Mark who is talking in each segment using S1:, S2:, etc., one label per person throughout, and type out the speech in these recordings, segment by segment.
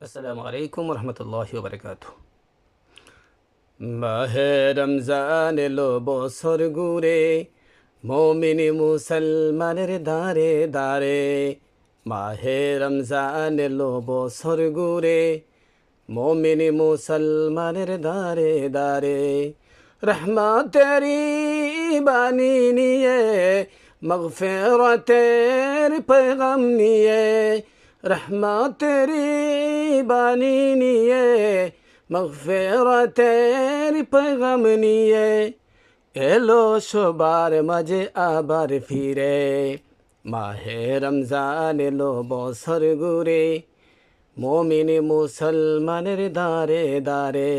S1: আসসালামু আলাইকুম রহমতুল্লাহি ওবরাকাতুহু। মাহে রমজান এলো বছর ঘুরে, মোমিন মুসলমানের দারে দারে। মাহে রমজান এলো বছর ঘুরে, মোমিন মুসলমানের দারে দারে। রহমতেরি বাণী নিয়ে, মগফিরাতের পেগাম নিয়ে, রহমতেরি বাণী নিয়ে, মগফিরাতের পেগাম নিয়ে, এলো সবার মাঝে আবার ফিরে। মাহে রমজান এলো বছর ঘুরে, মোমিন মুসলমানের দারে দারে।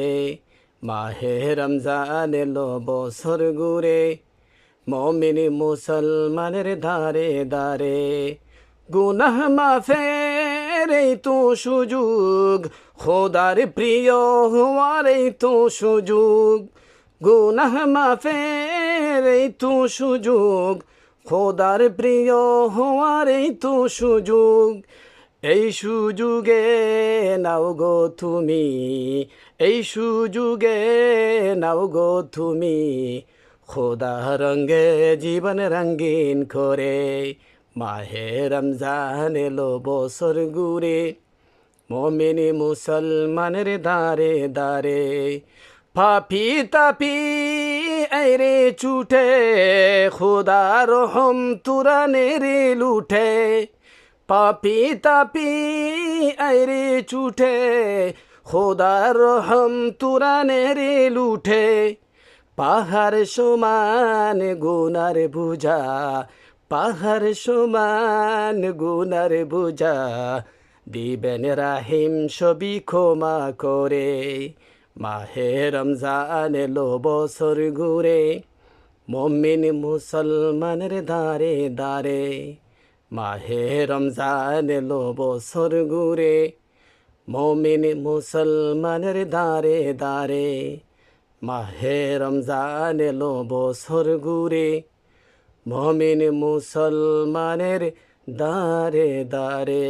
S1: মাহে রমজান এলো বছর ঘুরে, মোমিন মুসলমানের দারে দারে। গুনাহ মাফের এই তো সুযোগ, খোদার প্রিয় হওয়ার এই তো সুযোগ। গুনাহ মাফের এই তো সুযোগ, খোদার প্রিয় হওয়ার এই তো সুযোগ। এই সুযোগে নাও গো তুমি, এই সুযোগে নাও গো তুমি, খোদা রঙ্গে জীবন রঙ্গিন করে। মাহে রমজান এলো বছর ঘুরে, মোমিন মুসলমানের দারে দারে। পাপি তাপি আইরে ছুটে, খোদা রহম তুরানে রে লুঠে। পাপি তাপি আইরে ছুটে, খোদা রহম তুরানে রে লুঠে। পাহাড় সমান গুনার বুঝা, পাহাড় সমান গুনার বুঝা, দিবেন রাহিম সবই ক্ষমা করে। মাহে রমজান এলো বছর ঘুরে, মোমিন মুসলমানের দারে দারে। মাহে রমজান এলো বছর ঘুরে, মোমিন মুসলমানের দারে দারে। মাহে রমজান এলো বছর ঘুরে, মোমিন মুসলমানের দারে দারে।